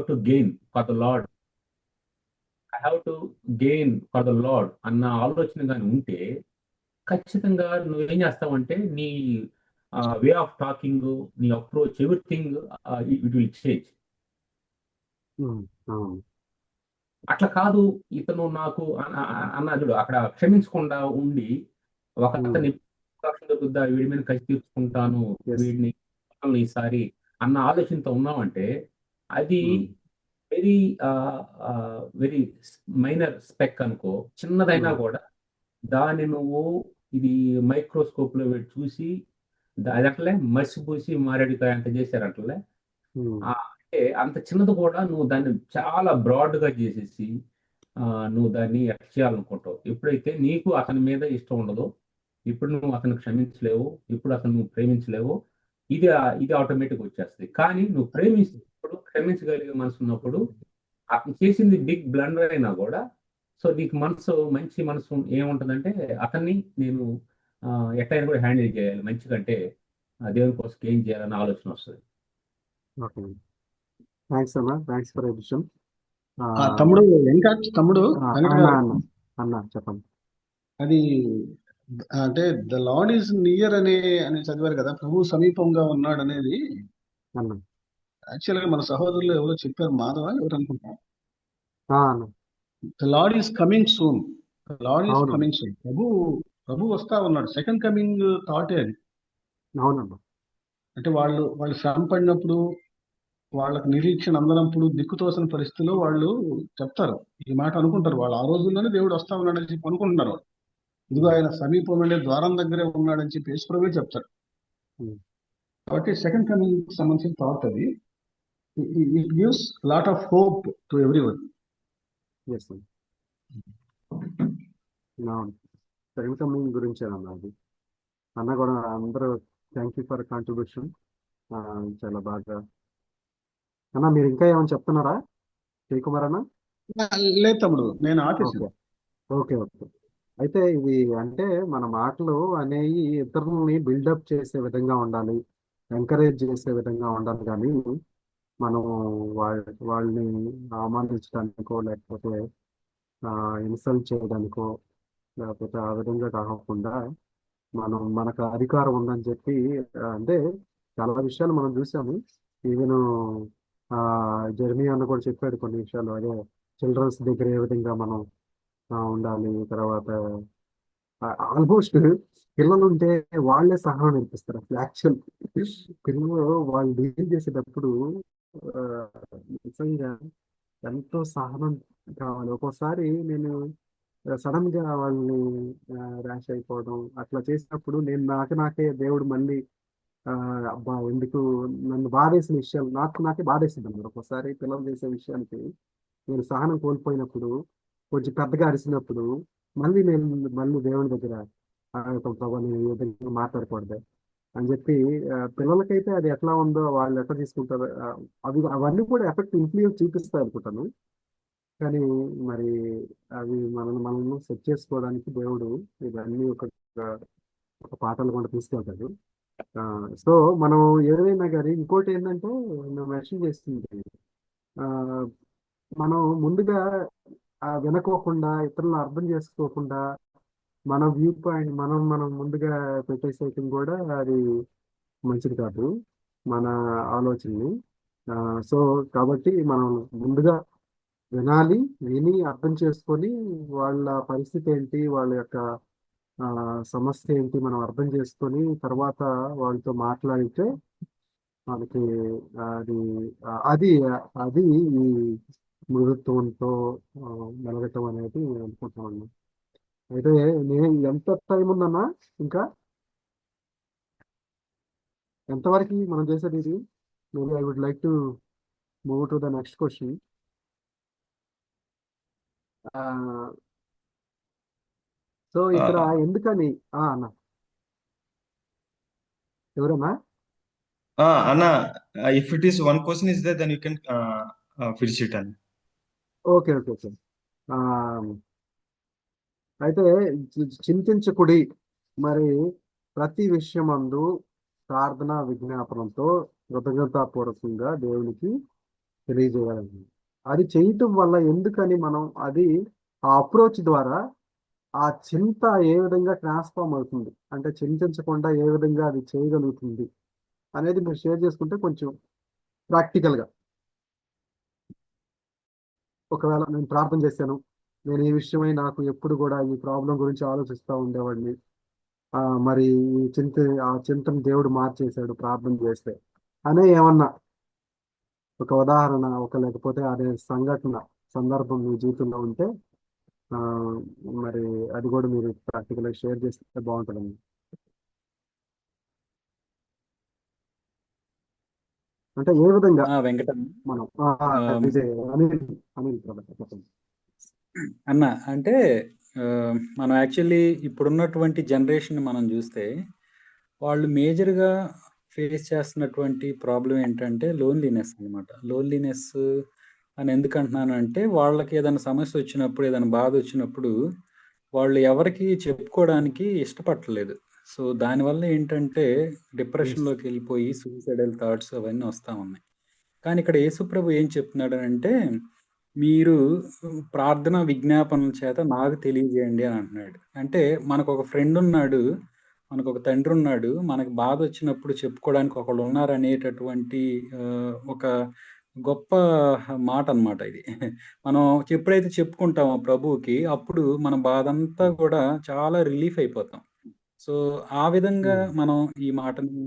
To gain for the lord, I have to gain for the lord అన్న ఆలోచన కానీ ఉంటే ఖచ్చితంగా నువ్వేం చేస్తావంటే నీ వే ఆఫ్ టాకింగ్, నీ approach, everything it will change. అట్లా కాదు, ఇతను నాకు అన్నాడు అక్కడ క్షమించకుండా ఉండి ఒక అతని దొరుకుద్దా వీడి మీద కసి తీర్చుకుంటాను, వీడిని ఈసారి అన్న ఆలోచనతో ఉన్నామంటే అది వెరీ వెరీ మైనర్ స్పెక్ అనుకో, చిన్నదైనా కూడా దాన్ని నువ్వు ఇది మైక్రోస్కోప్ లో పెట్టి చూసి అది అట్లే మసిపూసి మారేడుకాయ అంత చేశారట్లే. అంటే అంత చిన్నది కూడా నువ్వు దాన్ని చాలా బ్రాడ్ గా చేసేసి నువ్వు దాన్ని ఎట్లా చేయాలనుకుంటావు. ఎప్పుడైతే నీకు అతని మీద ఇష్టం ఉండదో, ఇప్పుడు నువ్వు అతను క్షమించలేవు, ఇప్పుడు అతను నువ్వు ప్రేమించలేవు, ఇది ఇది ఆటోమేటిక్ వచ్చేస్తుంది. కానీ నువ్వు ప్రేమించినప్పుడు, క్షమించగలిగే మనసు ఉన్నప్పుడు, అతను చేసింది బిగ్ బ్లండర్ అయినా కూడా సో నీకు మనసు, మంచి మనసు ఏముంటుందంటే అతన్ని నేను ఎట్లయినా కూడా హ్యాండిల్ చేయాలి మంచిగా, దేవుని కోసం ఏం చేయాలన్న ఆలోచన వస్తుంది. థ్యాంక్స్ అన్న, థ్యాంక్స్ ఫర్ ఎడిషన్. తమ్ముడు వెంకట్, తమ్ముడు అన్న చెప్పండి. అది అంటే ద లార్డ్ ఈజ్ నియర్ అని చదివారు కదా, ప్రభు సమీపంగా ఉన్నాడు అనేది. యాక్చువల్ గా మన సహోదరులు ఎవరో చెప్పారు, మాధవ ఎవరు అనుకుంటా, the lord is coming soon, the lord is coming soon. ప్రభు వస్తా ఉన్నాడు. సెకండ్ కమింగ్ థాటే అది. అవునమ్మా. అంటే వాళ్ళు శ్రమ పడినప్పుడు, వాళ్ళకి నిరీక్షణ అందనప్పుడు, దిక్కుతోసిన పరిస్థితిలో వాళ్ళు చెప్తారు, ఈ మాట అనుకుంటారు. వాళ్ళు ఆ రోజుల్లోనే దేవుడు వస్తా ఉన్నాడని చెప్పి అనుకుంటున్నారు. ఇదిగో ఆయన సమీపం వెళ్ళే ద్వారం దగ్గరే ఉన్నాడని చెప్పి యేసుప్రభువే చెప్తారు. కాబట్టి సెకండ్ కమింగ్ సంబంధించిన థాట్ అది. It gives lot of hope to everyone. Second coming గురించి అన్నది అన్న కూడా అందరూ థ్యాంక్ యూ ఫర్ కాంట్రిబ్యూషన్. చాలా బాగా అన్న. మీరు ఇంకా ఏమైనా చెప్తున్నారా శ్రీకుమార్ అన్న? లేదు తమ్ముడు, నేను ఆపేసాను. ఓకే. అయితే ఇది అంటే మన మాటలు అనేవి ఇతరులని బిల్డప్ చేసే విధంగా ఉండాలి, ఎంకరేజ్ చేసే విధంగా ఉండాలి. కానీ మనం వాళ్ళని అవమానించడానికో, లేకపోతే ఇన్సల్ట్ చేయడానికో, లేకపోతే ఆ విధంగా కాకుండా మనకు అధికారం ఉందని చెప్పి, అంటే చాలా విషయాలు మనం చూసాము. ఈవెన్ జెర్మియా అన్న కూడా చెప్పాడు కొన్ని విషయాలు. అదే చిల్డ్రన్స్ దగ్గర ఏ విధంగా మనం ఉండాలి. తర్వాత ఆల్మోస్ట్ పిల్లలు ఉంటే వాళ్ళే సహనం నేర్పిస్తారు. అసలు యాక్చువల్ పిల్లలు వాళ్ళు డీల్ చేసేటప్పుడు నిజంగా ఎంతో సహనం కావాలి. ఒక్కోసారి నేను సడన్ గా వాళ్ళని ర్యాష్ అయిపోవడం అట్లా చేసినప్పుడు నాకే దేవుడు మళ్ళీ అబ్బా ఎందుకు నన్ను బాధేసిన విషయాలు నాకే బాధేసింది అన్నమాట. ఒక్కోసారి పిల్లలు చేసే విషయానికి నేను సహనం కోల్పోయినప్పుడు, కొంచెం పెద్దగా అరిసినప్పుడు మళ్ళీ దేవుని దగ్గర ప్రభావ నేను ఈ విధంగా మాట్లాడకూడదు అని చెప్పి, పిల్లలకైతే అది ఎట్లా ఉందో వాళ్ళు ఎట్లా తీసుకుంటారు, అవన్నీ కూడా ఎఫెక్ట్ ఇన్ఫ్లుయెన్స్ చూపిస్తాయి అనుకుంటాను. కానీ మరి అవి మనల్ని సెట్ చేసుకోవడానికి దేవుడు ఇవన్నీ ఒక పాటలు కూడా తీసుకెళ్తాడు. సో మనం ఏదైనా కానీ ఇంకోటి ఏంటంటే మెన్షన్ చేస్తుంది, మనం ముందుగా వినుకోకుండా, ఇతరులను అర్థం చేసుకోకుండా మన వ్యూ పాయింట్ మనం ముందుగా పెట్టేసేయటం కూడా అది మంచిది కాదు మన ఆలోచనని. సో కాబట్టి మనం ముందుగా విని అర్థం చేసుకొని వాళ్ళ పరిస్థితి ఏంటి, వాళ్ళ యొక్క సమస్య ఏంటి మనం అర్థం చేసుకొని తర్వాత వాళ్ళతో మాట్లాడితే మనకి అది అది ఈ మృదుత్వంతో మెలగటం అనేది అనుకుంటున్నాను. అయితే నేను ఎంత టైం ఉందన్నా, ఇంకా ఎంతవరకు మనం చేసేది ఇది? Maybe I would like to move to the next question. So ఇక్కడ ఎందుకని అన్న ఎవరన్నా అన్న, if it is one question is there then you can finish it అన్న. ఓకే. అయితే చింతించకుడి, మరి ప్రతి విషయమందు ప్రార్థన విజ్ఞాపనంతో కృతజ్ఞతాపూర్వకంగా దేవునికి తెలియజేయాలని. అది చేయటం వల్ల ఎందుకని మనం అది ఆ అప్రోచ్ ద్వారా ఆ చింత ఏ విధంగా ట్రాన్స్ఫార్మ్ అవుతుంది, అంటే చింతించకుండా ఏ విధంగా అది చేయగలుగుతుంది అనేది మీరు షేర్ చేసుకుంటే కొంచెం ప్రాక్టికల్గా. ఒకవేళ నేను ప్రార్థన చేశాను, నేను ఈ విషయమై నాకు ఎప్పుడు కూడా ఈ ప్రాబ్లం గురించి ఆలోచిస్తూ ఉండేవాడిని, మరి ఈ ఆ చింతను దేవుడు మార్చేశాడు ప్రార్థన చేస్తే అనే ఏమన్నా ఒక ఉదాహరణ, లేకపోతే అదే సంఘటన, సందర్భం మీ జీవితంలో ఉంటే ఆ, మరి అది కూడా మీరు ప్రాక్టికల్గా షేర్ చేస్తే బాగుంటుందండి. అంటే ఏ విధంగా వెంకటమ్మ, మనం ఆ, విజయ్ అనిల్ అనిల్ ప్రభాకర్ చెప్పండి. అన్న అంటే ఆ, మనం యాక్చువల్లీ ఇప్పుడున్నటువంటి జనరేషన్ మనం చూస్తే వాళ్ళు మేజర్గా ఫేస్ చేస్తున్నటువంటి ప్రాబ్లం ఏంటంటే లోన్లీనెస్ అన్నమాట. లోన్లీనెస్ అని ఎందుకు అంటున్నాను అంటే, వాళ్ళకి ఏదైనా సమస్య వచ్చినప్పుడు, ఏదైనా బాధ వచ్చినప్పుడు వాళ్ళు ఎవరికి చెప్పుకోవడానికి ఇష్టపడట్లేదు. సో దానివల్ల ఏంటంటే డిప్రెషన్లోకి వెళ్ళిపోయి సూసైడల్ థాట్స్ అవన్నీ వస్తూ ఉన్నాయి. కానీ ఇక్కడ యేసుప్రభు ఏం చెప్తున్నాడు అంటే, మీరు ప్రార్థన విజ్ఞాపనల చేత నాకు తెలియజేయండి అని అంటున్నాడు. అంటే మనకు ఒక ఫ్రెండ్ ఉన్నాడు, మనకు ఒక తండ్రి ఉన్నాడు, మనకు బాధ వచ్చినప్పుడు చెప్పుకోవడానికి ఒకళ్ళు ఉన్నారు అనేటటువంటి ఒక గొప్ప మాట అన్నమాట ఇది. మనం ఎప్పుడైతే చెప్పుకుంటామో ప్రభువుకి, అప్పుడు మన బాధ అంతా కూడా చాలా రిలీఫ్ అయిపోతాం. సో ఆ విధంగా మనం ఈ మాటని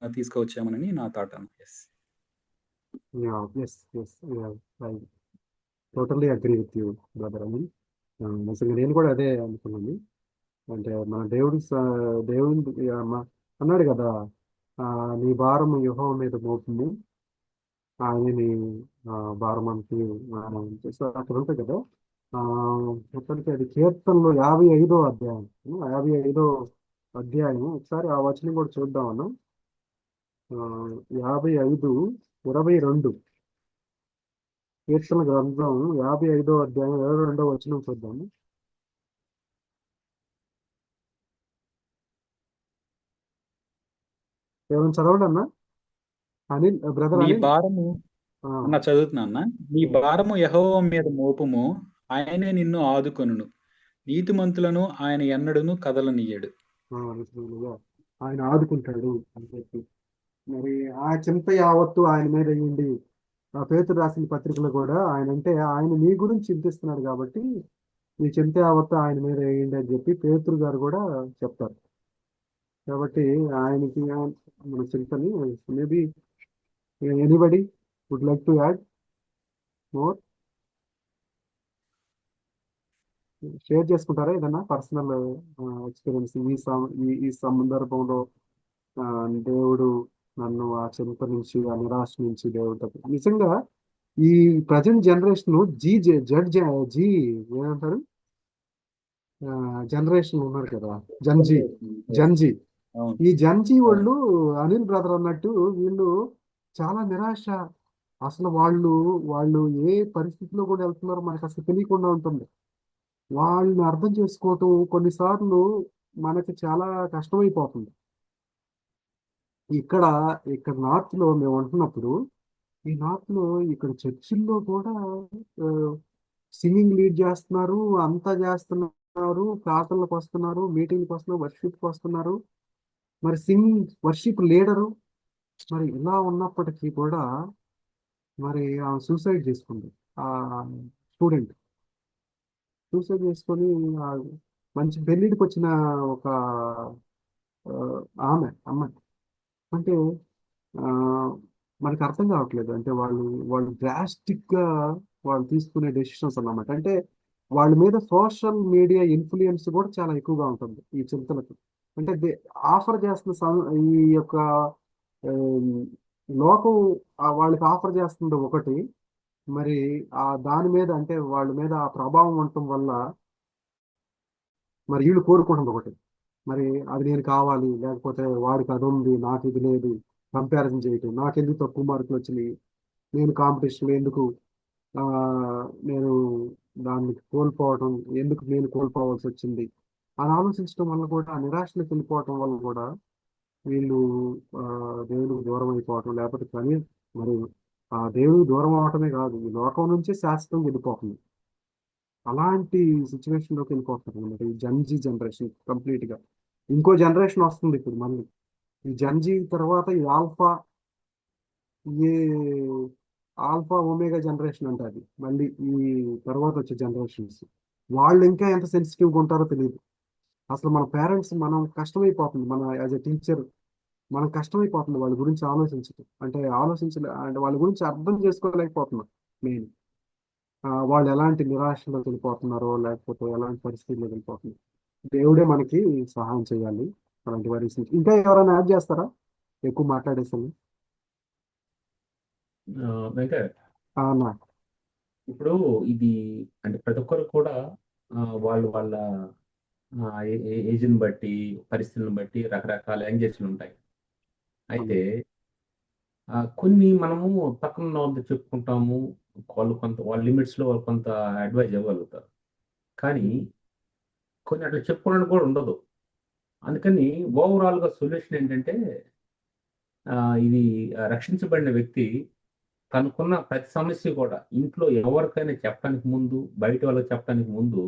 తీసుకువచ్చామని నా థాట్ అన్న. Totally agree with you brother అని. నిజంగా నేను కూడా అదే అనుకున్నాను. అంటే మన దేవుడు అన్నాడు కదా, నీ భారం యెహోవా మీద మోపుము, ఆయనని భారమానికి సో అక్కడ ఉంటుంది కదా. మొత్తానికి అది కీర్తనలో 55వ అధ్యాయం, 55వ అధ్యాయం. ఒకసారి ఆ వచనం కూడా చూద్దాం అన్న. 55:22 కీర్తన గ్రంథం 55వ అధ్యాయం 22వ వచనం చూద్దాము. ఏమైనా చదవండి అన్న. అనిల్ బ్రదర్ నీ అనిల్. భారము అన్న చదువుతున్నా అన్న. నీ భారము యెహోవా మీద మోపము, ఆయనే నిన్ను ఆదుకొనును. నీతిమంతులను ఆయన ఎన్నడును కదలనీయడు. నిజంగా ఆయన ఆదుకుంటాడు అని చెప్పి, మరి ఆ చింత యావత్తు ఆయన మీద అయ్యింది. ఆ పేతురు రాసిన పత్రికలో కూడా ఆయన మీ గురించి చింతిస్తున్నాడు కాబట్టి ఈ చింత యావత్తు ఆయన మీద వేయండి అని చెప్పి పేతురు గారు కూడా చెప్తారు. కాబట్టి ఆయనకి మన చింతని maybe anybody would like to add more, share చేసుకుంటారా ఏదన్నా పర్సనల్ ఎక్స్పీరియన్స్ ఈ సందర్భంలో దేవుడు నన్ను ఆ చింత నుంచి, ఆ నిరాశ నుంచి దేవుడు నిజంగా ఈ ప్రజెంట్ జనరేషన్ జీ ఏమంటారు, జనరేషన్ ఉన్నారు కదా, జంజీ. ఈ జంజీ వాళ్ళు అనిల్ బ్రదర్ అన్నట్టు వీళ్ళు చాలా నిరాశ. అసలు వాళ్ళు ఏ పరిస్థితిలో కూడా వెళ్తున్నారో మనకు అసలు తెలియకుండా ఉంటుంది. వాళ్ళని అర్థం చేసుకోవటం కొన్నిసార్లు మనకి చాలా కష్టమైపోతుంది. ఇక్కడ నార్త్ లో మేము ఉంటున్నప్పుడు, ఈ నార్త్ లో ఇక్కడ చర్చిల్లో కూడా సింగింగ్ లీడ్ చేస్తున్నారు, అంతా చేస్తున్నారు, ప్రార్థనలకు వస్తున్నారు, మీటింగ్కి వస్తున్నారు, వర్షిప్కి వస్తున్నారు. మరి సింగింగ్ వర్షిప్ లీడరు మరి ఇలా ఉన్నప్పటికీ కూడా మరి సూసైడ్ చేసుకుంది. ఆ స్టూడెంట్ సూసైడ్ చేసుకొని మంచి పెళ్ళిడికి వచ్చిన ఒక అమ్మాయి అంటే మనకు అర్థం కావట్లేదు. అంటే వాళ్ళు డ్రాస్టిక్ గా వాళ్ళు తీసుకునే డెసిషన్స్ అన్నమాట. అంటే వాళ్ళ మీద సోషల్ మీడియా ఇన్ఫ్లుయెన్స్ కూడా చాలా ఎక్కువగా ఉంటుంది ఈ చింతలకు. అంటే ఆఫర్ చేస్తున్న ఈ యొక్క లోకం వాళ్ళకి ఆఫర్ చేస్తుంది ఒకటి, మరి దాని మీద అంటే వాళ్ళ మీద ఆ ప్రభావం ఉండటం వల్ల మరి వీళ్ళు కోరుకుంటుంది ఒకటి, మరి అది నేను కావాలి, లేకపోతే వాడికి అది ఉంది నాకు ఇది లేదు, కంపారిజన్ చేయటం, నాకెందుకు తక్కువ మార్కులు వచ్చినాయి, నేను కాంపిటీషన్లో ఎందుకు నేను దాన్ని కోల్పోవడం, ఎందుకు నేను కోల్పోవాల్సి వచ్చింది అని ఆలోచించడం వల్ల కూడా, నిరాశలకు వెళ్ళిపోవటం వల్ల కూడా వీళ్ళు దేవునికి దూరం అయిపోవటం, లేకపోతే కానీ మరి ఆ దేవుడు దూరం అవటమే కాదు, ఈ లోకం నుంచి శాశ్వతంగా వెళ్ళిపోతుంది. అలాంటి సిచ్యువేషన్ లోకి వెళ్ళిపోతుంది అనమాట ఈ జన్జీ జనరేషన్ కంప్లీట్ గా. ఇంకో జనరేషన్ వస్తుంది ఇప్పుడు మళ్ళీ, ఈ జన్జీ తర్వాత ఈ ఏ ఆల్ఫా ఒమేగా జనరేషన్ అంటే అది మళ్ళీ ఈ తర్వాత వచ్చే జనరేషన్స్. వాళ్ళు ఇంకా ఎంత సెన్సిటివ్గా ఉంటారో తెలియదు. అసలు మన పేరెంట్స్ మనం కష్టమైపోతుంది, మన యాజ్ ఎ టీచర్ మనకు కష్టమైపోతుంది వాళ్ళ గురించి ఆలోచించడం, అంటే వాళ్ళ గురించి అర్థం చేసుకోలేకపోతున్నాం మెయిన్. వాళ్ళు ఎలాంటి నిరాశలో వెళ్ళిపోతున్నారో లేకపోతే ఎలాంటి పరిస్థితుల్లో వెళ్ళిపోతున్నారు. దేవుడే మనకి సహాయం చేయాలి అలాంటి వారి నుంచి. ఇంకా ఎవరైనా యాడ్ చేస్తారా? ఎక్కువ మాట్లాడేసాను. వెంకట్, అన్నా. ఇప్పుడు ఇది అంటే ప్రతి ఒక్కరు కూడా వాళ్ళు వాళ్ళ ఏజ్ని బట్టి పరిస్థితులను బట్టి రకరకాల యాంగ్జైటీలు ఉంటాయి. అయితే కొన్ని మనము పక్కన ఉన్న వాళ్ళతో చెప్పుకుంటాము, వాళ్ళు కొంత వాళ్ళ లిమిట్స్లో వాళ్ళు కొంత అడ్వైజ్ ఇవ్వగలుగుతారు. కానీ కొన్ని అట్లా చెప్పుకోవడానికి కూడా ఉండదు. అందుకని ఓవరాల్గా సొల్యూషన్ ఏంటంటే ఇది రక్షించబడిన వ్యక్తి తనకున్న ప్రతి సమస్య కూడా ఇంట్లో ఎవరికైనా చెప్పడానికి ముందు, బయట వాళ్ళకి చెప్పడానికి ముందు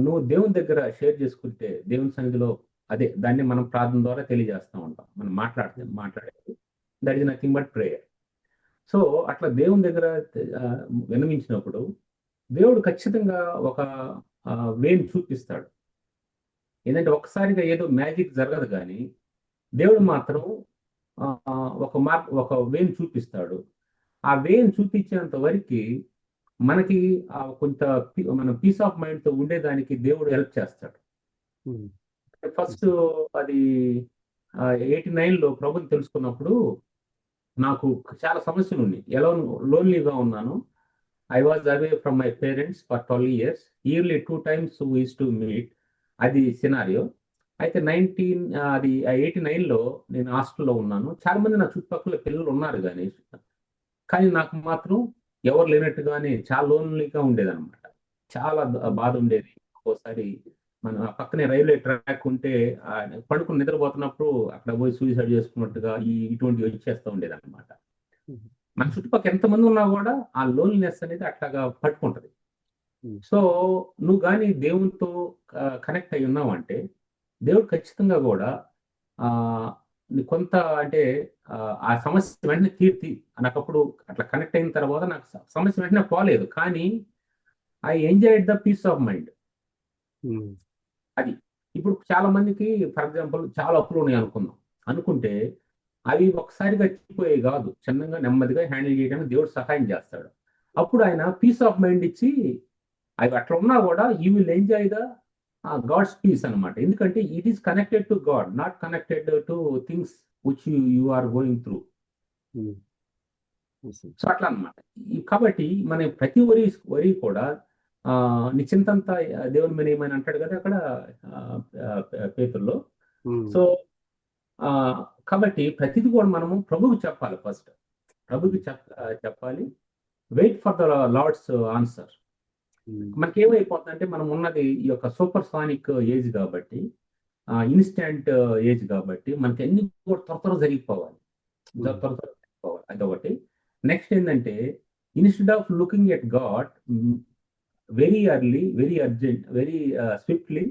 నువ్వు దేవుని దగ్గర షేర్ చేసుకుంటే, దేవుని సన్నిధిలో అదే దాన్ని మనం ప్రార్థన ద్వారా తెలియజేస్తూ ఉంటాం. మనం మాట్లాడేది that is nothing but prayer. So అట్లా దేవుని దగ్గర విన్నవించినప్పుడు దేవుడు ఖచ్చితంగా ఒక వేని చూపిస్తాడు. ఏంటంటే ఒక్కసారిగా ఏదో మ్యాజిక్ జరగదు, కానీ దేవుడు మాత్రం ఒక వేని చూపిస్తాడు. ఆ వేని చూపించేంత వరకు మనకి కొంత మన పీస్ ఆఫ్ మైండ్తో ఉండేదానికి దేవుడు హెల్ప్ చేస్తాడు. ఫస్ట్ అది 89లో ప్రభుని తెలుసుకున్నప్పుడు నాకు చాలా సమస్యలు ఉన్నాయి, ఎలా లోన్లీగా ఉన్నాను. I was away from my parents for 12 years. Yearly 2 times we used to meet. అది సినారియో. అయితే 89లో నేను హాస్టల్లో ఉన్నాను. చాలా మంది నా చుట్టుపక్కల పిల్లలు ఉన్నారు, కానీ నాకు మాత్రం ఎవరు లేనట్టుగానే చాలా లోన్లీగా ఉండేదన్నమాట. చాలా బాధ ఉండేది. ఒక్కోసారి మన పక్కనే రైల్వే ట్రాక్ ఉంటే పడుకుని నిద్రపోతున్నప్పుడు అక్కడ పోయి సూసైడ్ చేసుకున్నట్టుగా ఇటువంటివి వచ్చేస్తూ ఉండేది అనమాట. మన చుట్టుపక్కల ఎంతమంది ఉన్నా కూడా ఆ లోన్లీనెస్ అనేది అట్లాగా పట్టుకుంటది. సో నువ్వు కానీ దేవునితో కనెక్ట్ అయి ఉన్నావు అంటే దేవుడు ఖచ్చితంగా కూడా కొంత అంటే ఆ సమస్య వెంటనే తీర్తి. నాకు అప్పుడు అట్లా కనెక్ట్ అయిన తర్వాత నాకు సమస్య వెంటనే పోలేదు, కానీ I enjoyed the peace of mind. అది ఇప్పుడు చాలా మందికి ఫర్ ఎగ్జాంపుల్ చాలా అప్పులు ఉన్నాయి అనుకుంటే అవి ఒకసారిగా తీరిపోయాయి కాదు, చిన్నగా నెమ్మదిగా హ్యాండిల్ చేయడానికి దేవుడు సహాయం చేస్తాడు. అప్పుడు ఆయన పీస్ ఆఫ్ మైండ్ ఇచ్చి అవి అట్లా ఉన్నా కూడా you will enjoy the God's peace అనమాట. ఎందుకంటే it is connected to God, not connected to things which you are going through. So అట్లా అనమాట. కాబట్టి మన ప్రతి వరి కూడా నిశ్చింతంతా దేవుని మీద ఏమైనా అంటాడు కదా అక్కడ పేతుల్లో. సో కాబట్టి ప్రతిది కూడా మనము ప్రభువుకి చెప్పాలి. ఫస్ట్ ప్రభువుకి చెప్పాలి. Wait for the Lord's answer. మనకి ఏమైపోతుందంటే మనం ఉన్నది ఈ యొక్క సూపర్ సానిక్ ఏజ్ కాబట్టి, ఇన్స్టెంట్ ఏజ్ కాబట్టి మనకి అన్ని కూడా త్వర జరిగిపోవాలి. అదొకటి. నెక్స్ట్ ఏంటంటే instead of looking at God very early, very urgent, very swiftly,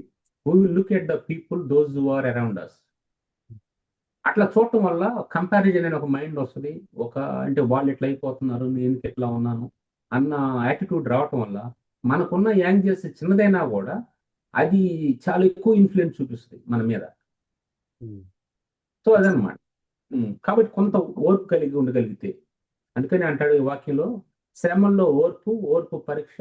we will look at the people those who are around us. అట్లా చూడటం వల్ల కంపారిజన్ అనే ఒక మైండ్ వస్తుంది. అంటే వాళ్ళు ఎట్లా అయిపోతున్నారు, నేను ఎట్లా ఉన్నాను అన్న యాటిట్యూడ్ రావటం వల్ల మనకున్న యాంగ్జైటీ చిన్నదైనా కూడా అది చాలా ఎక్కువ ఇన్ఫ్లుయెన్స్ చూపిస్తుంది మన మీద. సో అదనమాట. కాబట్టి కొంత ఓర్పు కలిగి ఉండగలిగితే, అందుకని అంటాడు ఈ వాక్యంలో, శ్రమల్లో ఓర్పు పరీక్ష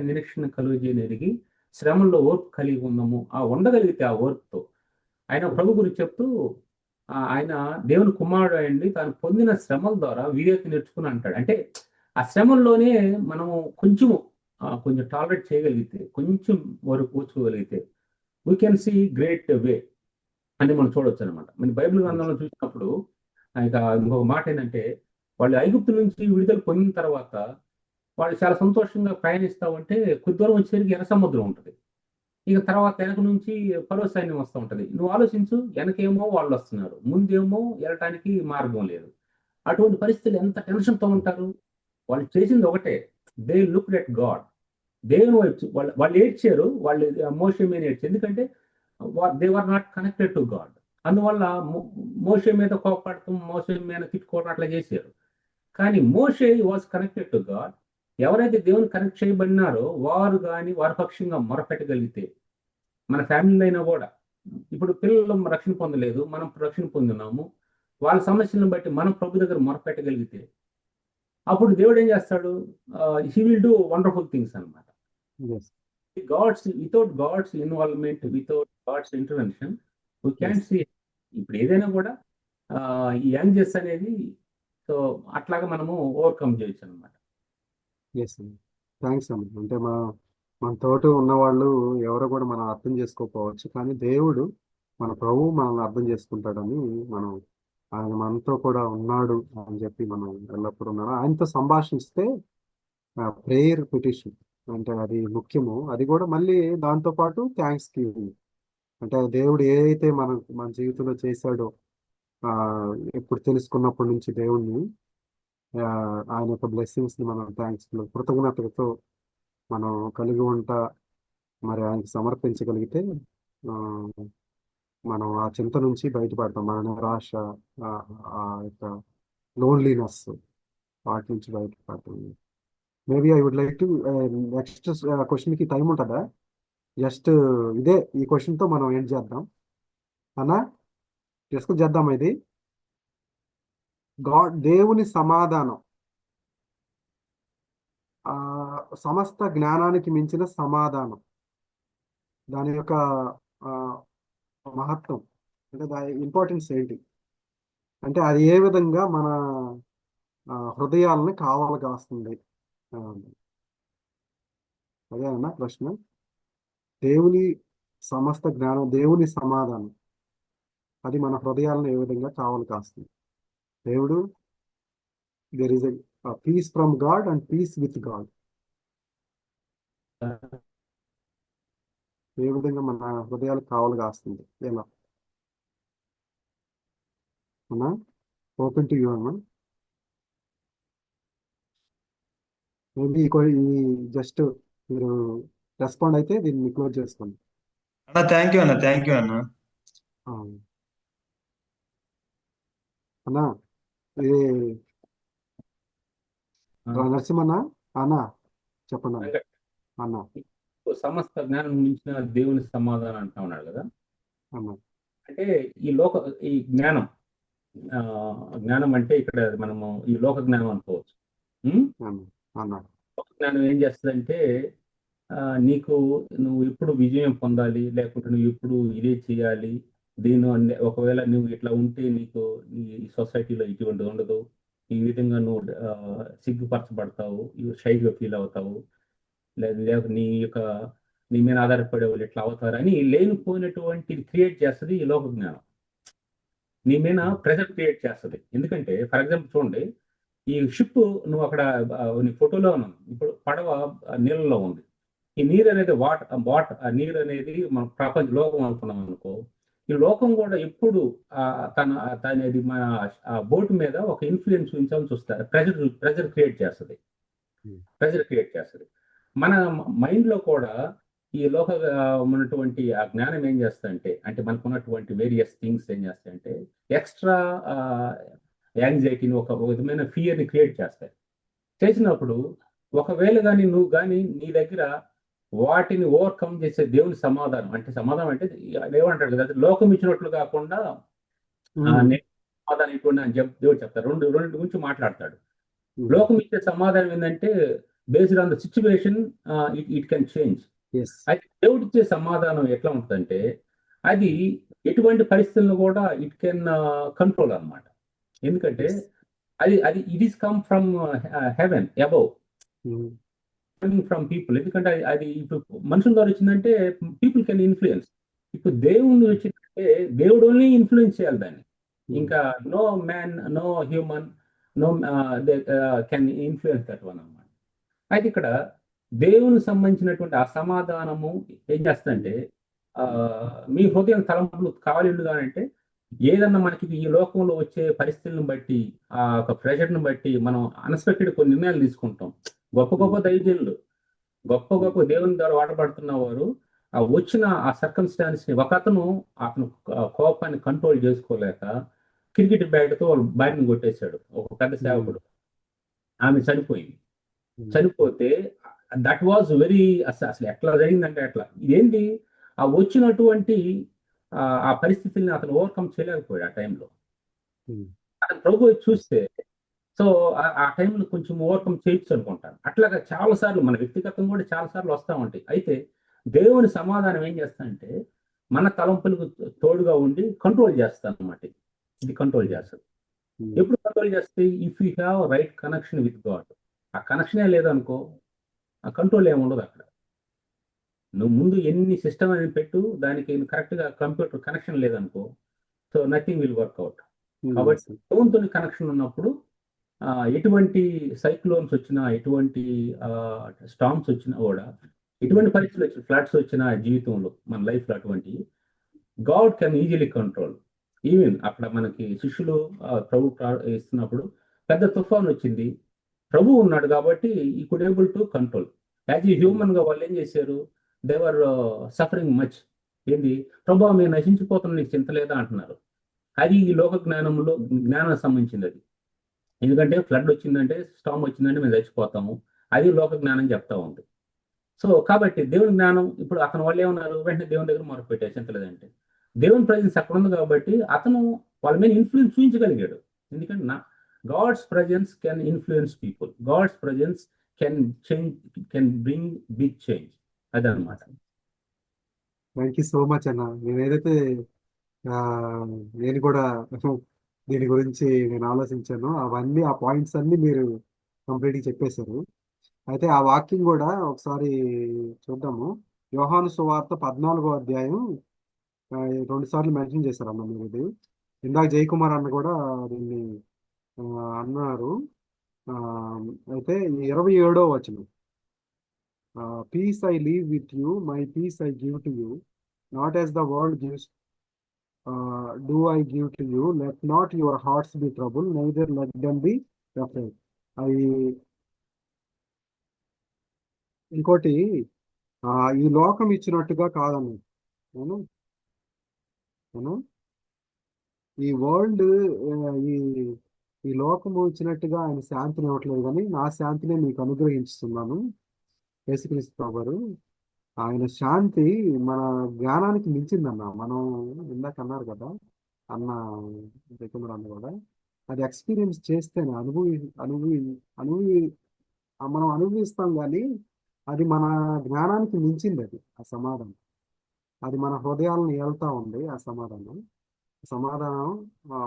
నిరీక్షణ కలుగజేయనిరిగి శ్రమల్లో ఓర్పు కలిగి ఉందాము. ఉండగలిగితే ఆ ఓర్పుతో ఆయన ప్రభు గురించి చెప్తూ ఆయన దేవుని కుమారుడు అయ్యండి, తాను పొందిన శ్రమల ద్వారా వివేక నేర్చుకుని అంటాడు. అంటే ఆ శ్రమల్లోనే మనము కొంచెం టాలరేట్ చేయగలిగితే, కొంచెం వరకు ఓర్చుకోగలిగితే we can see great way అని మనం చూడవచ్చు అనమాట. మన బైబిల్ గ్రంథంలో చూసినప్పుడు ఇంకొక మాట ఏంటంటే, వాళ్ళు ఐగుప్తు నుంచి విడుదల పొందిన తర్వాత వాళ్ళు చాలా సంతోషంగా ప్రయాణిస్తూ ఉంటే కొద్ది దూరం వచ్చేసరికి ఎర్ర సముద్రం ఉంటుంది. ఇక తర్వాత వెనక నుంచి ఫరో సైన్యం వస్తూ ఉంటుంది. నువ్వు ఆలోచించు, వెనకేమో వాళ్ళు వస్తున్నారు, ముందేమో వెళ్ళటానికి మార్గం లేదు. అటువంటి పరిస్థితులు ఎంత టెన్షన్తో ఉంటారు. వాళ్ళు చేసింది ఒకటే, దే లుక్ ఎట్ గాడ్. దేవుని వైపు వాళ్ళు ఏడ్చారు, వాళ్ళు మోషే మీద ఏడ్చారు, ఎందుకంటే they are not connected to God. అందువల్ల మోషే మీద కోపడటం, మోషే మీద తిట్టుకోవడం అట్లా చేశారు. కానీ మోషే వాజ్ కనెక్టెడ్ టు గాడ్. ఎవరైతే దేవుని కనెక్ట్ చేయబడినారో వారు కానీ వారి పక్షంగా మొరపెట్టగలిగితే, మన ఫ్యామిలీలో అయినా కూడా, ఇప్పుడు పిల్లలు రక్షణ పొందలేదు, మనం రక్షణ పొందున్నాము, వాళ్ళ సమస్యలను బట్టి మనం ప్రభు దగ్గర మొరపెట్టగలిగితే అప్పుడు దేవుడు ఏం చేస్తాడు, he will do wonderful things అనమాట. Yes without God's involvement, without God's intervention we can see. ఇప్పుడు ఏదైనా కూడా ఈ యాంగ్జెస్ అనేది, సో అట్లాగా మనము ఓవర్కమ్ చేయొచ్చు అనమాట. ఎస్ అండి, థ్యాంక్స్ అండి. అంటే మన తోటి ఉన్నవాళ్ళు ఎవరో కూడా మనం అర్థం చేసుకోకపోవచ్చు, కానీ దేవుడు మన ప్రభువు మనల్ని అర్థం చేసుకుంటాడని మనం, ఆయన మనతో కూడా ఉన్నాడు అని చెప్పి మనం ఎల్లప్పుడూ ఉన్నాడు. ఆయనతో సంభాషిస్తే ప్రేయర్ పిటిషన్ అంటే అది ముఖ్యము. అది కూడా మళ్ళీ దాంతోపాటు థ్యాంక్స్ గివింగ్. అంటే దేవుడు ఏదైతే మన జీవితంలో చేశాడో, ఎప్పుడు తెలుసుకున్నప్పటి నుంచి దేవుణ్ణి, ఆయన యొక్క బ్లెస్సింగ్స్ని మనం కృతజ్ఞతతో మనం కలిగి ఉంటా మరి ఆయనకి సమర్పించగలిగితే మనం ఆ చింత నుంచి బయటపడతాం. మన నిరాశ, ఆ యొక్క లోన్లీనెస్, వాటి నుంచి బయటపడతాం. Maybe I would like to next క్వశ్చన్కి టైం ఉంటుందా? జస్ట్ ఈ క్వశ్చన్తో మనం ఏం చేద్దాం అన్నా, డిస్కస్ చేద్దాం. ఇది దేవుని సమాధానం, సమస్త జ్ఞానానికి మించిన సమాధానం, దాని యొక్క మహత్వం అంటే దాని ఇంపార్టెన్స్ ఏంటి, అంటే అది ఏ విధంగా మన హృదయాలని కావలగాస్తుంది, అదేనా ప్రశ్న. దేవుని సమస్త జ్ఞానం, దేవుని సమాధానం, అది మన హృదయాలను ఏ విధంగా కావలి కాస్తుంది. దేవుడు, there is a peace from God and peace with God. ఏ విధంగా మన హృదయాలు కావలి కాస్తుంది, ఎలా అన్నా? ఓపెన్ టు యూ అన్నా. మేబీ ఈ జస్ట్ మీరు రెస్పాండ్ అయితే దీన్ని క్లోజ్ చేసుకోండి. అన్న థ్యాంక్ యూ అన్న. అన్నా ఇది నరసింహన్న అన్నా చెప్పండి అన్నా. సమస్త జ్ఞానం మించిన దేవుని సమాధానం అంటా ఉన్నాడు కదా అన్నా. అంటే ఈ జ్ఞానం అంటే ఇక్కడ మనము ఈ లోక జ్ఞానం అనుకోవచ్చు. లోక జ్ఞానం ఏం చేస్తుందంటే, నువ్వు ఎప్పుడు విజయం పొందాలి, లేకుంటే నువ్వు ఎప్పుడు ఇదే చేయాలి, ఒకవేళ నువ్వు ఇట్లా ఉంటే నీకు ఈ సొసైటీలో ఇటువంటి ఉండదు, ఈ విధంగా నువ్వు సిగ్గుపరచబడతావు, షైగా ఫీల్ అవుతావు, లేదా నీ మీద ఆధారపడే వాళ్ళు ఎట్లా అవుతారు అని లేనిపోయినటువంటి క్రియేట్ చేస్తుంది ఈ లోక జ్ఞానం. నీ మీద ప్రెజర్ క్రియేట్ చేస్తుంది. ఎందుకంటే ఫర్ ఎగ్జాంపుల్ చూడండి, ఈ షిప్ నువ్వు అక్కడ నీ ఫోటోలో ఉన్నాను, ఇప్పుడు పడవ నీళ్ళలో ఉంది. ఈ నీరు అనేది నీరు అనేది మన ప్రపంచ లోకం అనుకున్నాం అనుకో, ఈ లోకం కూడా ఎప్పుడు తనది మన బోట్ మీద ఒక ఇన్ఫ్లుయెన్స్ ఉంచాలని చూస్తారు. ప్రెజర్ క్రియేట్ చేస్తుంది. మన మైండ్లో కూడా ఈ లోక ఉన్నటువంటి ఆ జ్ఞానం ఏం చేస్తాయంటే, అంటే మనకు ఉన్నటువంటి వేరియస్ థింగ్స్ ఏం చేస్తాయంటే ఎక్స్ట్రా యాంగ్జైటీని, ఒక విధమైన ఫియర్ని క్రియేట్ చేసినప్పుడు ఒకవేళ కానీ నువ్వు కానీ నీ దగ్గర వాటిని ఓవర్కమ్ చేసే దేవుని సమాధానం అంటే ఏమంటాడు కదా, లోకం ఇచ్చినట్లు కాకుండా సమాధానం ఇటువంటి అని దేవుడు చెప్తారు. రెండు గురించి మాట్లాడతాడు. లోకం ఇచ్చే సమాధానం ఏంటంటే based on the situation it can change. అయితే దేవుడు ఇచ్చే సమాధానం ఎట్లా ఉంటుందంటే, అది ఎటువంటి పరిస్థితులను కూడా ఇట్ కెన్ కంట్రోల్ అన్నమాట. ఎందుకంటే it is come from heaven above, from people. ఎందుకంటే అది ఇప్పుడు మనుషుల ద్వారా వచ్చిందంటే పీపుల్ కెన్ ఇన్ఫ్లుయెన్స్. ఇప్పుడు దేవుడు వచ్చిందంటే దేవుడు ఓన్లీ ఇన్ఫ్లుయెన్స్ చేయాలి దాన్ని. ఇంకా no man, no human, no can influence that one అన్నమాట. అయితే ఇక్కడ దేవునికి సంబంధించినటువంటి ఆ సమాధానము ఏం చేస్తుందంటే, మీ హృదయం తలంపులు కావాలి అంటే ఏదన్నా మనకి ఈ లోకంలో వచ్చే పరిస్థితులను బట్టి, ఆ ఒక ప్రెషర్ని బట్టి మనం అన్ఎక్స్పెక్టెడ్ కొన్ని నిర్ణయాలు తీసుకుంటాం. గొప్ప గొప్ప దైవజనులు, గొప్ప గొప్ప దేవుని ద్వారా వాడబడుతున్న వారు ఆ వచ్చిన ఆ సర్కమ్స్టాన్స్ ని అతను కోపాన్ని కంట్రోల్ చేసుకోలేక క్రికెట్ బ్యాట్ తో వాళ్ళ భార్యను కొట్టేశాడు, ఒక పెద్ద సేవకుడు. ఆమె చనిపోయింది. చనిపోతే దట్ వాజ్ వెరీ, అసలు ఎట్లా జరిగిందంటే అట్లా ఇదేంటి, ఆ వచ్చినటువంటి ఆ పరిస్థితుల్ని అతను ఓవర్కమ్ చేయలేకపోయాడు ఆ టైంలో. అతను ప్రభు చూస్తే సో ఆ టైంలో కొంచెం ఓవర్కమ్ చేయొచ్చు అనుకుంటాను. అట్లాగా చాలా సార్లు మన వ్యక్తిగతంగా కూడా చాలా సార్లు వస్తూ ఉంటాయి. అయితే దేవుని సమాధానం ఏం చేస్తానంటే మన తలంపులకు తోడుగా ఉండి కంట్రోల్ చేస్తాను అన్నమాట. ఇది కంట్రోల్ చేస్తుంది. ఎప్పుడు కంట్రోల్ చేస్తే if you have right connection with God, ఆ కనెక్షనే లేదనుకో ఆ కంట్రోల్ ఏమి ఉండదు అక్కడ. నువ్వు ముందు ఎన్ని సిస్టమ్ అని పెట్టు, దానికి కరెక్ట్గా కంప్యూటర్ కనెక్షన్ లేదనుకో, సో నథింగ్ విల్ వర్క్అవుట్. కాబట్టి ఫోన్తో కనెక్షన్ ఉన్నప్పుడు ఎటువంటి సైక్లోన్స్ వచ్చినా, ఎటువంటి స్టామ్స్ వచ్చినా కూడా, ఎటువంటి పరిస్థితులు వచ్చిన ఫ్లడ్స్ వచ్చినా జీవితంలో మన లైఫ్లో అటువంటి God can easily control. Even అక్కడ మనకి శిష్యులు ప్రభు ఇస్తున్నప్పుడు పెద్ద తుఫాన్ వచ్చింది, ప్రభు ఉన్నాడు కాబట్టి ఈ could able to control. As a human గా వాళ్ళు ఏం చేశారు, దేవర్ సఫరింగ్ మచ్. ఏంది, ప్రభు మీరు నశించిపోతున్న నీకు చింత లేదా అంటున్నారు. అది ఈ లోక జ్ఞానంలో జ్ఞానానికి సంబంధించింది అది. ఎందుకంటే ఫ్లడ్ వచ్చిందంటే, స్టామ్ వచ్చిందంటే మేము చచ్చిపోతాము, అది లోక జ్ఞానం చెప్తా ఉంది. సో కాబట్టి దేవుని జ్ఞానం, ఇప్పుడు అతను వాళ్ళు ఏమన్నారు, వెంటనే దేవుని దగ్గర మొరకు పెట్టారు చింతలేదంటే. దేవుని ప్రజెన్స్ అక్కడ ఉంది కాబట్టి అతను వాళ్ళ మీద ఇన్ఫ్లుయెన్స్ చూపించగలిగాడు. ఎందుకంటే God's presence can influence people, God's presence can change, can bring big change. అదనమాట. థ్యాంక్ యూ సో మచ్ అన్న. నేనేదైతే నేను కూడా దీని గురించి నేను ఆలోచించాను, అవన్నీ ఆ పాయింట్స్ అన్ని మీరు కంప్లీట్గా చెప్పేశారు. అయితే ఆ వాక్యం కూడా ఒకసారి చూద్దాము. యోహాను సువార్త 14వ అధ్యాయం 2 సార్లు మెన్షన్ చేశారన్న మీరు ఇది. ఇందాక జయకుమార్ అన్న కూడా దీన్ని అన్నారు. అయితే 27వ వచనం, peace I leave with you, my peace I give to you, not as the world gives do I give to you, let not your hearts be troubled, neither let them be afraid. అది ఇంకోటి, ఈ లోకం ఇచ్చినట్టుగా కాదన్న. అవును, అవును, ఈ world, ఈ ఈ లోకము ఇచ్చినట్టుగా ఆయన శాంతిని ఇవ్వట్లేదు, కానీ నా శాంతిని మీకు అనుగ్రహించుతున్నాను. యేసుక్రీస్తు ప్రభువారు ఆయన శాంతి మన జ్ఞానానికి మించిందన్న. మనం ఇందాక అన్నారు కదా అన్న, జయకుమార్ అన్న కూడా, అది ఎక్స్పీరియన్స్ చేస్తేనే అనుభవి మనం అనుభవిస్తాం, కానీ అది మన జ్ఞానానికి మించింది. అది ఆ సమాధానం, అది మన హృదయాలను ఏళ్తా ఉంది. ఆ సమాధానం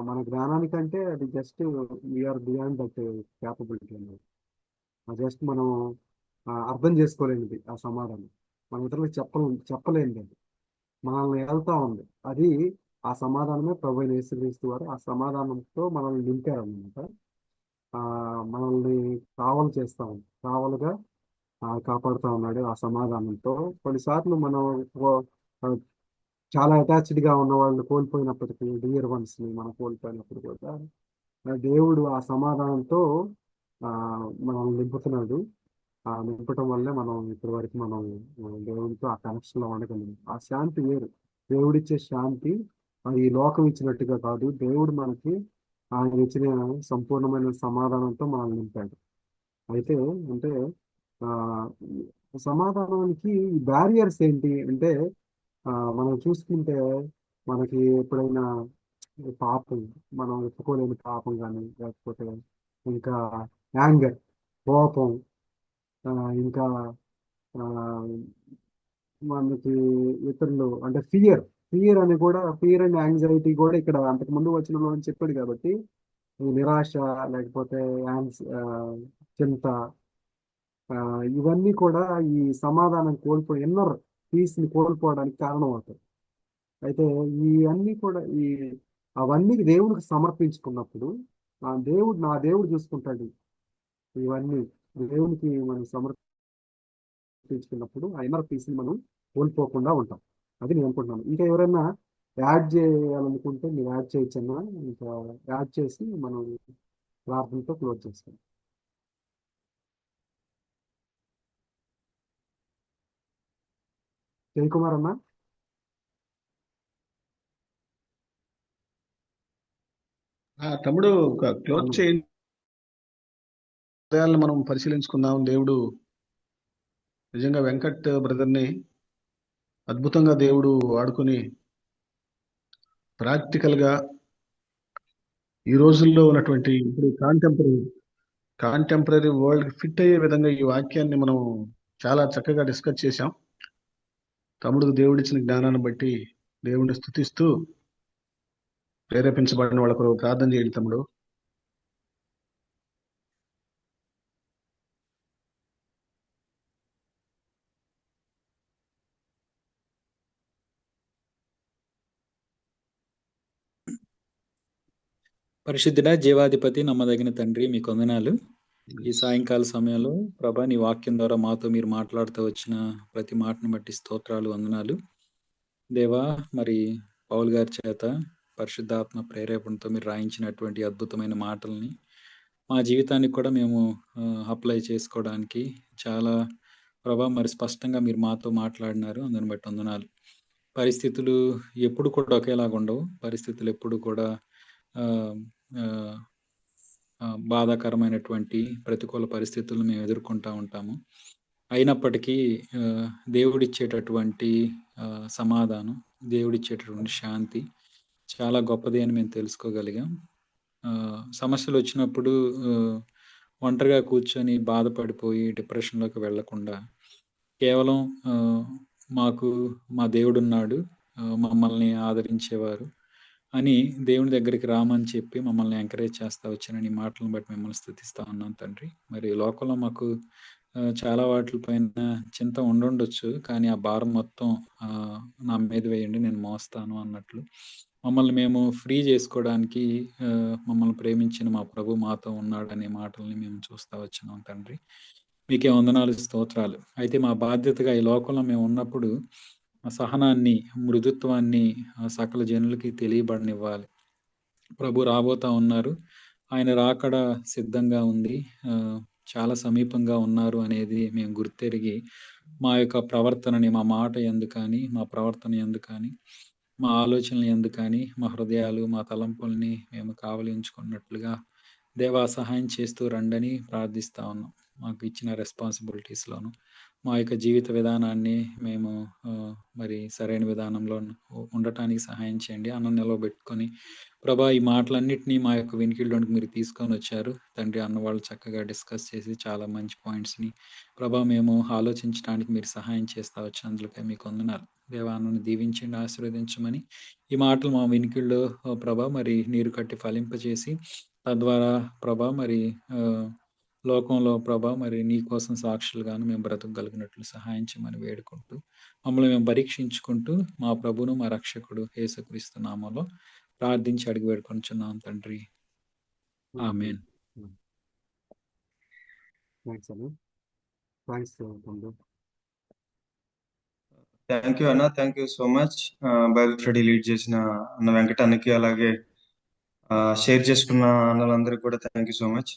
మన జ్ఞానానికంటే అది just we're beyond that capability అనేది. జస్ట్ మనం అర్థం చేసుకోలేనిది ఆ సమాధానం, మన ఇతరులకు చెప్పలేనిది, అది మనల్ని ఏళ్తా ఉంది. అది ఆ సమాధానమే ప్రభు అయిన యేసుక్రీస్తు వారు ఆ సమాధానంతో మనల్ని నింపారన్నమాట. మనల్ని కావలుగా కాపాడుతూ ఉన్నాడు ఆ సమాధానంతో. కొన్నిసార్లు మనం ఆ, చాలా అటాచ్డ్గా ఉన్న వాళ్ళని కోల్పోయినప్పటికీ, డియర్ వన్స్ని మనం కోల్పోయినప్పుడు కూడా దేవుడు ఆ సమాధానంతో మనల్ని నింపుతున్నాడు. ఆ నింపటం వల్లే మనం ఇప్పటి వరకు మనం దేవుడితో ఆ కనెక్షన్లో ఉండగలిగాం. ఆ శాంతి వేరు, దేవుడిచ్చే శాంతి అది ఈ లోకం ఇచ్చినట్టుగా కాదు. దేవుడు మనకి ఆయన ఇచ్చిన సంపూర్ణమైన సమాధానంతో మనల్ని నింపాడు. అయితే అంటే ఆ సమాధానానికి బ్యారియర్స్ ఏంటి అంటే, మనం చూసుకుంటే మనకి ఎప్పుడైనా పాపం, మనం ఒప్పుకోలేని పాపం కానీ, లేకపోతే ఇంకా యాంగర్, కోపం, ఇంకా ఆ, మనకి ఇతరులు అంటే ఫియర్ అని కూడా, ఫియర్ అండ్ యాంగ్జైటీ కూడా ఇక్కడ అంతకు ముందు వచనంలో అని చెప్పాడు. కాబట్టి ఈ నిరాశ, లేకపోతే చింత, ఇవన్నీ కూడా ఈ సమాధానం ఇన్నర్ పీస్ని కోల్పోవడానికి కారణం అవుతాయి. అయితే ఇవన్నీ కూడా అవన్నీ దేవుడికి సమర్పించుకున్నప్పుడు నా దేవుడు చూసుకుంటాడు. ఇవన్నీ దేవునికి మనం సమర్పించుకున్నప్పుడు ఆ ఇన్నర్ పీస్ని మనం కోల్పోకుండా ఉంటాం. అది నేను అనుకుంటున్నాను. ఇంకా ఎవరైనా యాడ్ చేయాలనుకుంటే మీరు యాడ్ చేయొచ్చన్నా. ఇంకా యాడ్ చేసి మనం ప్రార్థనతో క్లోజ్ చేస్తాం. జయకుమార్ అన్న. తమ్ముడు క్లోజ్ అన్న చేయండి. హృదయాలను మనం పరిశీలించుకుందాం. దేవుడు నిజంగా వెంకట్ బ్రదర్ని అద్భుతంగా దేవుడు వాడుకొని ప్రాక్టికల్ గా ఈ రోజుల్లో ఉన్నటువంటి ఇప్పుడు కాంటెంపరీ వరల్డ్ ఫిట్ అయ్యే విధంగా ఈ వాక్యాన్ని మనం చాలా చక్కగా డిస్కస్ చేశాం. తమ్ముడికి దేవుడిచ్చిన జ్ఞానాన్ని బట్టి దేవుడిని స్తుతిస్తూ ప్రేరేపించబడిన వాళ్ళ కొరకు ప్రార్థన చేయండి తమ్ముడు. పరిశుద్ధుడా, జీవాధిపతి, నమ్మదగిన తండ్రి, మీకు వందనాలు. ఈ సాయంకాల సమయంలో ప్రభా నీ వాక్యం ద్వారా మాతో మీరు మాట్లాడుతూ వచ్చిన ప్రతి మాటను బట్టి స్తోత్రాలు, వందనాలు. దేవా, మరి పౌల్ గారి చేత పరిశుద్ధాత్మ ప్రేరేపణతో మీరు రాయించినటువంటి అద్భుతమైన మాటల్ని మా జీవితానికి కూడా మేము అప్లై చేసుకోవడానికి చాలా ప్రభా మరి స్పష్టంగా మీరు మాతో మాట్లాడినారు. అందుని బట్టి వందనాలు. పరిస్థితులు ఎప్పుడు కూడా ఒకేలాగా ఉండవు. పరిస్థితులు ఎప్పుడు కూడా ఆ, ఆ, బాధాకరమైనటువంటి ప్రతికూల పరిస్థితులను మేము ఎదుర్కొంటూ ఉంటాము. అయినప్పటికీ దేవుడిచ్చేటటువంటి సమాధానం, దేవుడిచ్చేటటువంటి శాంతి చాలా గొప్పది అని మేము తెలుసుకోగలిగాం. సమస్యలు వచ్చినప్పుడు ఒంటరిగా కూర్చొని బాధపడిపోయి డిప్రెషన్లోకి వెళ్లకుండా కేవలం మాకు మా దేవుడున్నాడు, మమ్మల్ని ఆదరించేవారు అని దేవుని దగ్గరికి రామని చెప్పి మమ్మల్ని ఎంకరేజ్ చేస్తా వచ్చిన నీ మాటలను బట్టి మిమ్మల్ని స్తుతిస్తా ఉన్నాం తండ్రి. మరి లోకంలో మాకు చాలా వాటిపైన చింత ఉండుండొచ్చు, కానీ ఆ భారం మొత్తం నా మీద వేయండి, నేను మోస్తాను అన్నట్లు మమ్మల్ని మేము ఫ్రీ చేసుకోవడానికి మమ్మల్ని ప్రేమించిన మా ప్రభు మాతో ఉన్నాడనే మాటల్ని మేము చూస్తా వచ్చినాం తండ్రి. మీకే వందనాలు, స్తోత్రాలు. అయితే మా బాధ్యతగా ఈ లోకంలో మేము ఉన్నప్పుడు సహనాన్ని, మృదుత్వాన్ని సకల జనులకి తెలియబడనివ్వాలి. ప్రభు రాబోతా ఉన్నారు, ఆయన రాకడ సిద్ధంగా ఉంది, చాలా సమీపంగా ఉన్నారు అనేది మేము గుర్తెరిగి మా యొక్క ప్రవర్తనని, మా మాట యందు కానీ, మా ప్రవర్తన యందు కానీ, మా ఆలోచనలు యందు కానీ, మా హృదయాలు, మా తలంపుల్ని మేము కావలించుకున్నట్లుగా దేవా సహాయం చేస్తూ రండని ప్రార్థిస్తా ఉన్నాం. మాకు ఇచ్చిన రెస్పాన్సిబిలిటీస్లోను మా యొక్క జీవిత విధానాన్ని మేము మరి సరైన విధానంలో ఉండటానికి సహాయం చేయండి. అన్నం నిలవబెట్టుకొని ప్రభా ఈ మాటలన్నింటినీ మా యొక్క వినికిడిలోనికి మీరు తీసుకొని వచ్చారు తండ్రి. అన్న వాళ్ళు చక్కగా డిస్కస్ చేసి చాలా మంచి పాయింట్స్ని ప్రభా మేము ఆలోచించడానికి మీరు సహాయం చేస్తా వచ్చినందుకే మీకు వందనాలు. దేవాన్ని దీవించండి, ఆశీర్వదించమని ఈ మాటలు మా వినికిడిలో ప్రభా మరి నీరు కట్టి ఫలింపజేసి తద్వారా ప్రభా మరి లోకంలో ప్రభా మరి నీ కోసం సాక్షులుగాను మేము బ్రతకగలిగినట్లు సహాయం చేయమని వేడుకుంటూ మమ్మల్ని మేము పరీక్షించుకుంటూ మా ప్రభును మా రక్షకుడు యేసుక్రీస్తు నామములో ప్రార్థించి అడిగి వేడుకొంచున్నాం తండ్రి. ఆమేన్. థ్యాంక్ యూ అన్న, thank you so much. Bible study lead చేసిన అన్న వెంకటానికి, అలాగే షేర్ చేసుకున్న అన్నలందరికీ కూడా థ్యాంక్ యూ సో మచ్.